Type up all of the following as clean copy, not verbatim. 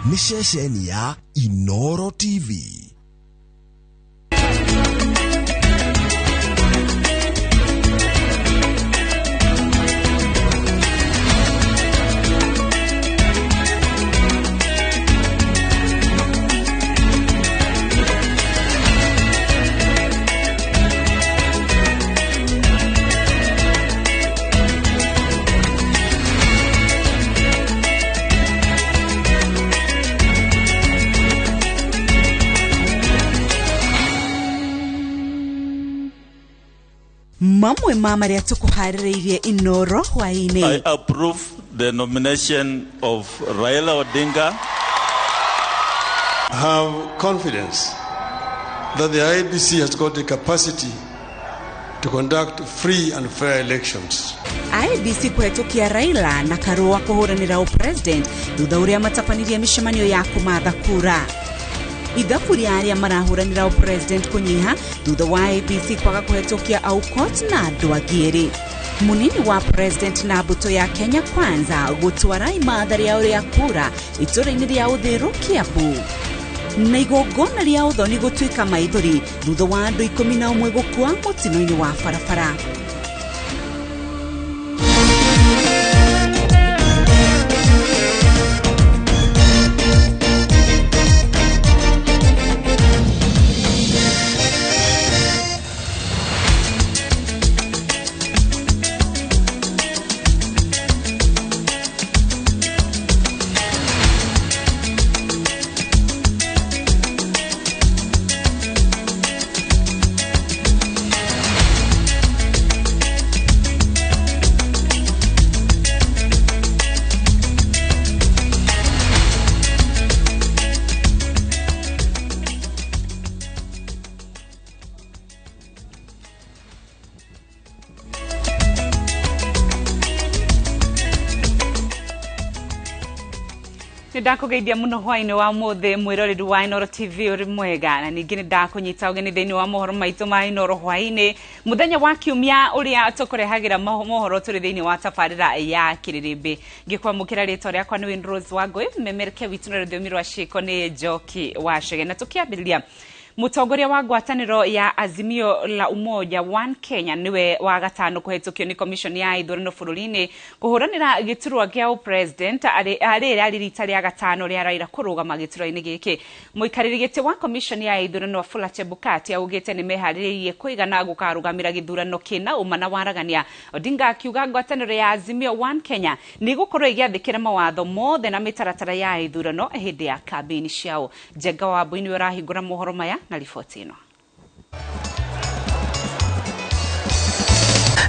nĩ ceceni ya Inooro TV. Mamwe mamaria tukuharireirie Inooro Hwainĩ. I approve the nomination of Raila Odinga. I have confidence that the IEBC has got the capacity to conduct free and fair elections. IEBC kuhetũkia Raila na Karua kuhuranĩra president thutha ũrĩa matapanirie mĩcemanio ya kumatha kura. Ithabu rĩa arĩa marahuranĩra president kunyiha thutha wa IEBC kwaga kuhetũkia Aukot na andũ angĩ erĩ. Munini wa president na mbuto ya Kenya Kwanza gũtwara imatha rĩao rĩa kura itũra-inĩ rĩa Ũthĩru Kiambu. Na igongona rĩa ũthoni gũtuĩka maithori thutha wa andũ 11 gũkua mũtino-inĩ wa barabara. Ndakugeithia muno hwainĩ wa mũthĩ mwĩroreri wa Inooro TV uri mwega na ningĩ ndakunyita ũgeni thĩinĩ wa mohoro maitũ ma Inooro Hwainĩ muthenya wa kiumia ũrĩa tũkũrehagĩra mohoro tũrĩ thĩinĩ wa tabarĩra ya Kĩrĩrĩmbĩ ngĩkwamũkĩra rĩtwa rĩakwa nĩ Winrose Wangũi mmemereke witũ na rũthiomi rwa ciĩko nĩ Njoki wa Chege na tũkĩambĩrĩria Mutongoria wa ngwatanĩro ya Azimio la Umoja One Kenya niwe wa gatano kuhetũkio ni commission ya ithurano bũrũri-inĩ kũhũranĩra gĩturwa gĩa president arĩ rita rĩa gatano rĩa Raila kũrũgama gĩturwa-inĩ gĩkĩ. Mũikarĩri gĩtĩ wa commission ya ithurano Wafula Chebukati augĩte nĩ meharĩrĩirie kũigana gũkarũgamĩra gĩthurano kĩna ũmana waragania. Odinga akiuga ngwatanĩro ya Azimio One Kenya nĩ gũkorwo ĩgĩathĩkĩra mawatho mothe na mĩtaratara ya ithurano hĩndĩ ya kambĩini ciao. Njenga wa Mbũi ũrahingũra mohoro maya na riboti ĩno.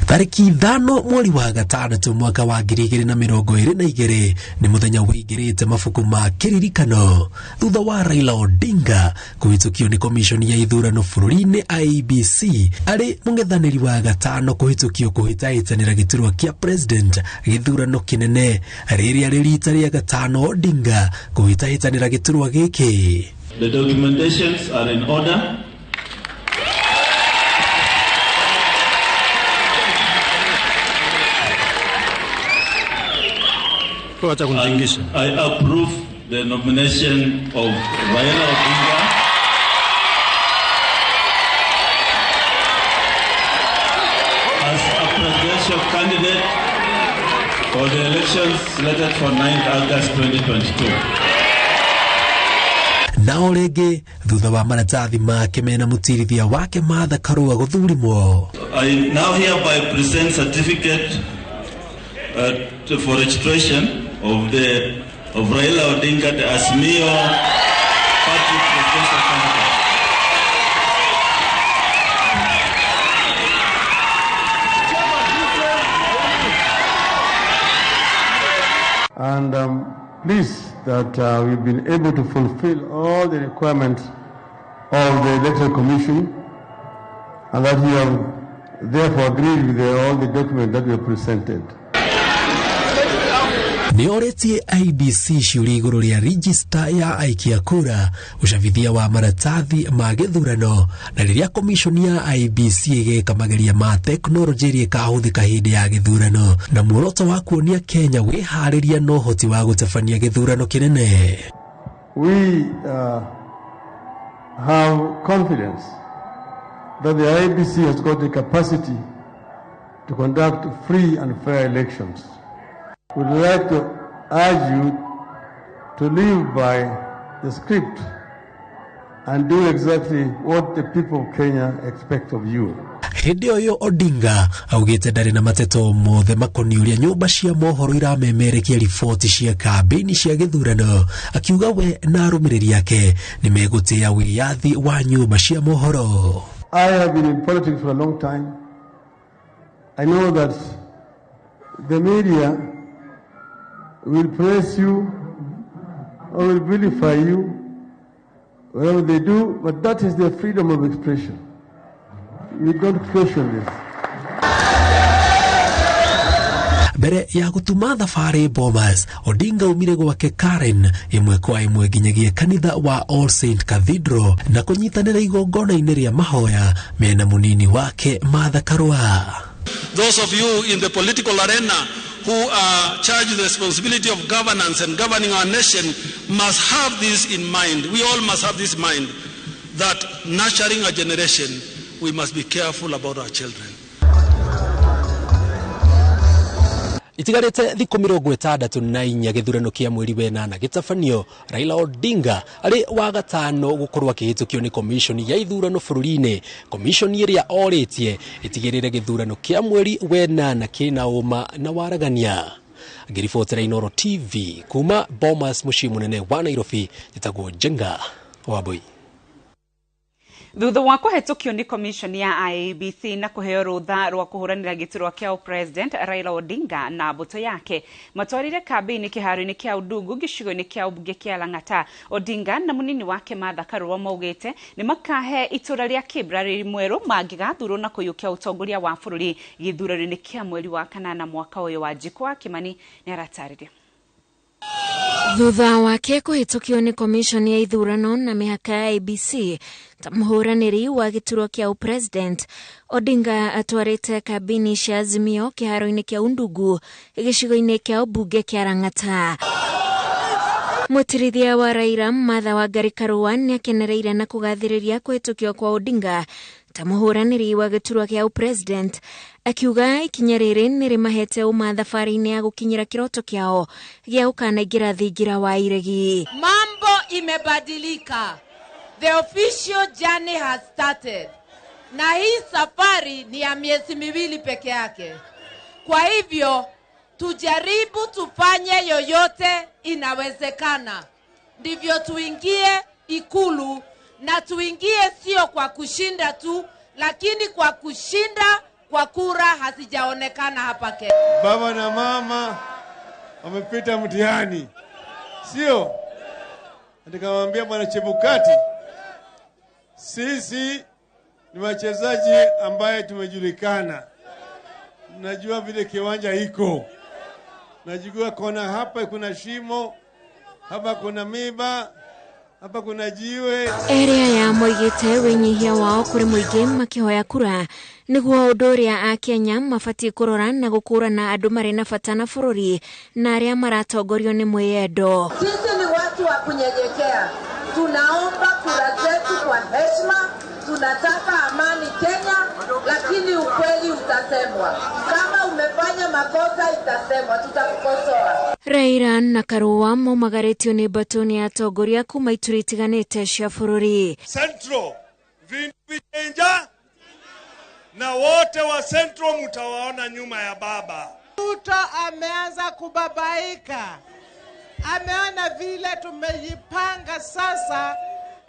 Tariki 5 mweri wa gatandatu mwaka wa 2022 ni muthenya wĩigĩrĩte mabuku ma kĩririkano thutha wa Raila Odinga kũhĩtũkio ni commission ya ithurano bũrũri-inĩ IEBC arĩ mũng'ethanĩri wa gatano kũhĩtũkio kũhĩtahĩtanĩra gĩturwa kĩa president gĩthurano kĩnene rĩrĩa rĩ rita rĩa gatano Odinga kũhĩtahĩtanĩra gĩturwa gĩkĩ. The documentations are in order. I approve the nomination of Raila Odinga as a presidential candidate for the elections slated for 9th August 2022. Nao rĩngĩ thutha wa maratathi make mena mũtirithia wake Martha Karua gũthurimwo. I now hereby present certificate for registration of Raila Odinga the Azimio Party presidential candidate. And please that we've been able to fulfill all the requirements of the Electoral Commission and that you have therefore agreed with all the documents that we have presented. Nĩoretie IEBC ciũria igũrũ rĩa register ya aikia kura ucabithia wa maratathi ma gĩthurano na rĩrĩa commission ya IEBC ĩgeka mageria ma teknolojĩ ĩrĩa ĩkahũthĩka hĩndĩ ya gĩthurano na muoroto wa kuonia Kenya wĩharĩria na ũhoti wa gũtabania gĩthurano kĩnene. we have confidence that the IEBC has got the capacity to conduct free and fair elections. We would like to urge you to live by the script and do exactly what the people of Kenya expect of you. Hindi oyo Odinga augite ndari na mateto mothe makoni uria nyumba cia mohoro iramemerekia riboti cia kambeni cia githurano, akiuga we na arumiriri yake ni megutia wiyathi wa nyumba cia mohoro. I have been in politics for a long time. I know that the media will praise you or will vilify you, whatever they do, but that is their freedom of expression. We don't question this. Bere ya gutuma thafari Bomas, Odinga umire gwake Karen imwe kwa imwe nginyagia kanitha wa All Saint Cathedral na kunyitanira igongona-ini ria mahoya mena munini wake Martha Karua. Those of you in the political arena who are charged with the responsibility of governance and governing our nation must have this in mind. We all must have this in mind, that nurturing a generation, we must be careful about our children. Itigarite thiku 64 githurano kia mweri wenana gitafanio, Raila Odinga ari wa gatano gukorwa kihitukio ni commission ya ithurano bururi-ini. Commission iria oritie itigirire githurano kia mweri wenana kina uma na waragania. Ngiribotera Inooro TV kuma Bomas mucii munene wa Nairobi, jitagwo Jenga Wambũi. Thutha wa kuhetũkio ni commission ya IEBC na kuheo rutha rwa kuhuranira giturwa kia president Raila Odinga na mbuto yake matwarire kambini kiharo-ini kia Udungu gicigo-ini kia ubunge kia Lang'ata, Odinga na munini wake Martha Karua maugite ni makahe itura ria Kibra mweru mangigathurwo na kuyukia utongoria wa bururi githurano-ini kia mweri wa kanana mwaka uyu wa Jikwa Kimani ni aratariria. Thutha wake kuhetũkio ni commission ya ithurano na mihaka ya IEBC ta muhuraniri wa giturwa kia president, Odinga atwarite kabini cia Azimio kiharo-ini kia Undungu gicigo-ini kia ubunge kia Lang'ata. Mutirithia wa Raila Martha Wangari Karua ni akenereire na kugathiriria kuhetũkio kwa Odinga ta muhuraniri wa giturwa kia president, akiuga ikinya riri ni rimahete uma thabari-ini ya gukinyira kiroto kiao gia ukanaingira thingira wa iregi. Mambo imebadilika. The official journey has started. Na hii safari ni ya miezi miwili peke yake. Kwa hivyo tujaribu tufanye yoyote inawezekana, ndivyo tuingie Ikulu, na tuingie sio kwa kushinda tu, lakini kwa kushinda kwa kura hazijaonekana hapa Kenya. Baba na mama wamepita mtihani, sio? Nikamwambia Bwana Chebukati, sisi ni wachezaji ambaye tumejulikana. Najua vile kiwanja hiko. Najua kona hapa kuna shimo, hapa kuna miba, hapa kuna jiwe. Area ya moigite wenyihia wao kuri muingi makihoya kura niguo undu uria a Kenya mabatie kurora na gukurana andu mari na bata na bururi na aria maratongorio ni mwiyendo. Sisi ni watu wa kunyenyekea. Tunaomba kura zetu kwa heshima. Tunataka amani Kenya, lakini ukweli utasemwa. Kama umefanya makosa itasemwa, tutakukosoa. Raila na Karua maumagarĩtio nĩ mbatoni ya atongoria kuma ituri itiganĩte cia bururi. Central vinja na wote wa Central mtawaona nyuma ya baba. Ruto ameanza kubabaika. Ameona vile tumejipanga sasa,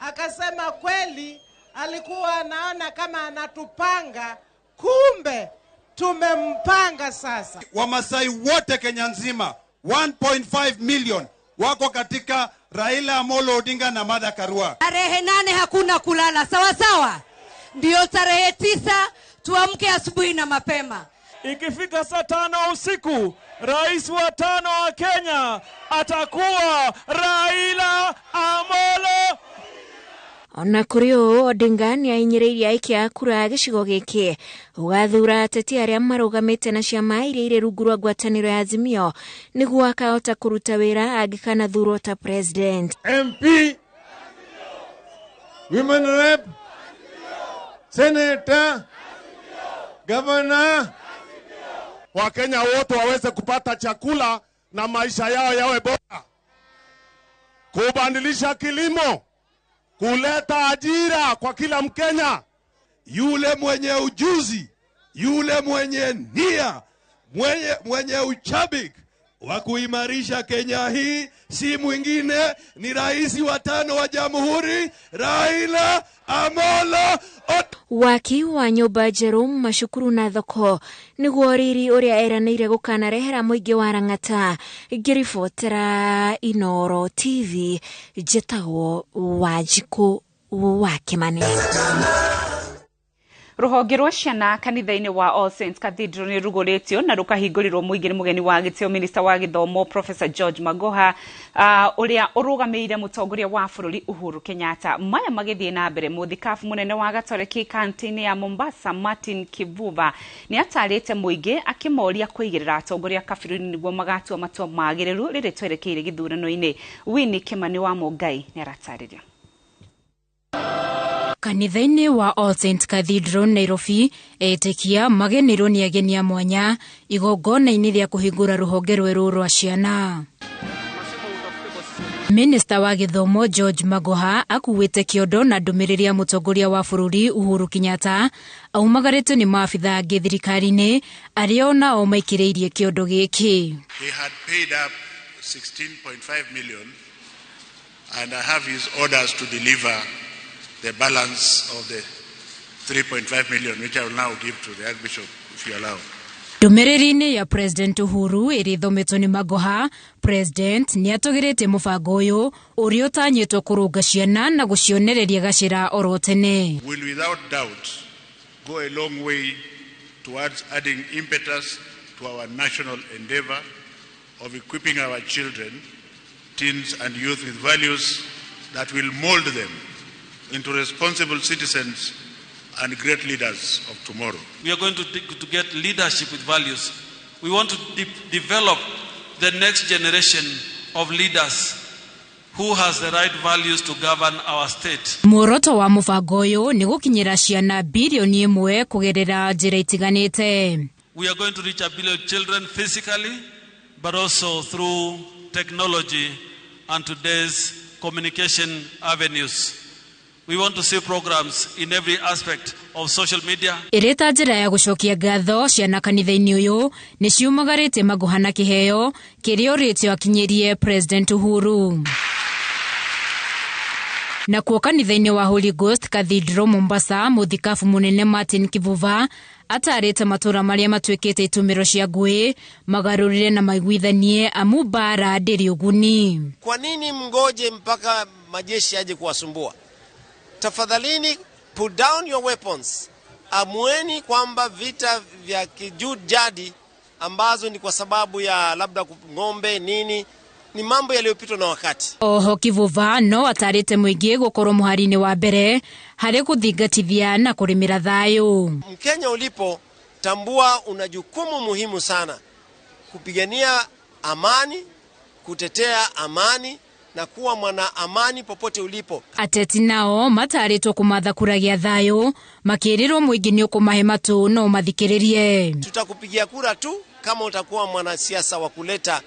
akasema kweli alikuwa anaona kama anatupanga, kumbe tumempanga sasa. Wamasai wote Kenya nzima 1.5 million wako katika Raila Amolo Odinga na Martha Karua. Tarehe 8 hakuna kulala, sawa sawa? Ndio tarehe 9 tuamke asubuhi na mapema. Ikifika saa 5 usiku, rais wa 5 wa Kenya atakuwa Raila Amolo. Ona kuri o Odinga ni ainyireirie aiki a kura gicigo giki ugathura ateti aria marugamite na ciama iria iri rungu rwa ngwataniro ya Azimio niguo akahota kuruta wira angikana thurwo ta president. MP, Women Rep, Senator, Governor, Wakenya wote waweze kupata chakula na maisha yao yawe bora, kubadilisha kilimo, kuleta ajira kwa kila Mkenya. Yule mwenye ujuzi, yule mwenye nia, mwenye uchabik wa kuimarisha Kenya hii si mwingine ni rais wa 5 wa Jamhuri, Raila Amolo Waki wa nyumba Jerome Mashukuru na thoko niguo riri uria eranĩire gukanarehera muingi wa Rang'ata. Ngiribotera Inooro TV, njĩtagwo Wanjiku wa Kimani. Ruhonge rwa ciana kanitha-inĩ wa All Saints Cathedral nĩ rugũrĩtio na rũkahingũrĩrwo mũingĩ nĩ mũgeni wa gĩtĩo Minister wa Gĩthomo Professor George Magoha ũrĩa ũrũgamĩrĩire mũtongoria wa bũrũri Uhuru Kenyatta. Maya magĩthiĩ na mbere, mũthikabu mũnene wa Gatoreki kaunti-inĩ ya Mombasa Martin Kivuva nĩ atarĩte mũingĩ akĩmoria kũigĩrĩra atongoria kabirũ-inĩ nĩguo magatua matua magĩrĩru rĩrĩa twerekeire gĩthurano-inĩ. Winnie Kimani wa Mungai nĩ aratarĩria. Kanitha-inĩ wa All Saints Cathedral Nairobi etĩkia magenirwo nĩ ageni a mwanya igongona-inĩ rĩa kũhingũra rũhonge rwerũ rwa ciana. Minister wa Gĩthomo George Magoha akuĩte kĩondo na ndũmĩrĩri ya mũtongoria wa bũrũri Uhuru Kenyatta aumagarĩtwo nĩ maabitha angĩ thirikari-inĩ arĩa onao maikĩrĩirie kĩondo gĩkĩ. He had paid up 16.5 million and I have his orders to deliver the balance of the 3.5 million, which I will now give to the Archbishop, if you allow. Ndũmĩrĩri-inĩ ya President Uhuru ĩrĩthometwo nĩ Magoha, President nĩ atũgĩrĩte mũbango ũyũ ũrĩa ũtanyĩtwo kũrũnga ciana na gũcionereria gacĩra oro tene. Will without doubt go a long way towards adding impetus to our national endeavor of equipping our children, teens and youth with values that will mold them into responsible citizens and great leaders of tomorrow. We are going to get leadership with values. We want to develop the next generation of leaders who has the right values to govern our state. Muoroto wa mũbango ũyũ nĩ gũkinyĩra ciana bilioni 1 kũgerera njĩra itiganĩte. We are going to reach 1 billion children physically, but also through technology and today's communication avenues. We want to see programs in every aspect of social media. Ireta njĩra ya gũcokia ngatho ciana kanitha-inĩ ũyũ nĩ ciumagarĩte Magoha na kĩheo kĩrĩa ũrĩtio akinyĩrie President Uhuru. Na kuo kanitha-inĩ wa Holy Ghost Cathedral Mombasa, mũthikabu mũnene Martin Kivuva atarĩte matũra marĩa matuĩkĩte itumĩro cia ngũĩ magarũrĩre na maiguithanie amu bara ndĩrĩ ũguni. Kwa nini mngoje mpaka majeshi aje kuwasumbua? Tafadhalini, put down your weapons. Amueni kwamba vita vya kijadi ambazo ni kwa sababu ya labda ng'ombe nini ni mambo yaliyopitwa na wakati. Oho Kivuva no atarĩte mũingĩ gũkorwo mũhari-inĩ wa mbere harĩ kũthingatithia na kũrĩmĩra thayũ. Mkenya ulipo, tambua una jukumu muhimu sana kupigania amani, kutetea amani na kuwa mwana amani popote ulipo. Ateti nao matarĩtwo kũmatha kuragia thayũ makĩrĩrwo mũingĩ nĩ ũkũmahe matũ no mathikĩrĩrie. Tutakupigia kura tu kama utakuwa mwanasiasa wa kuleta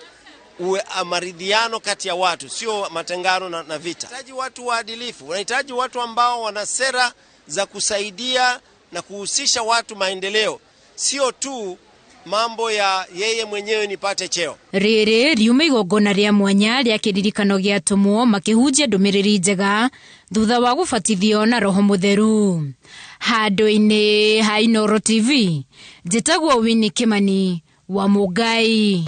maridhiano kati ya watu, sio matengano na vita. Unahitaji watu waadilifu, unahitaji watu ambao wana sera za kusaidia na kuhusisha watu maendeleo, sio tu mambo ya yeye mwenyewe nipate cheo. Rĩrĩ riuma igongona rĩa mwanya rĩa kĩririkano gĩa tũmwo makĩhunjia ndũmĩrĩri njega thutha wa gũbatithio na Roho Mũtheru. Handũ-inĩ ha Inooro TV, njĩtagwo Winnie Kimani wa Mungai.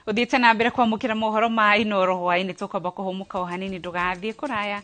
Uthiĩte na mbere kwamũkĩra mohoro ma Inooro Hwainĩ, tũkwamba kũhũmũka o hanini, ndũgathiĩ kũraya.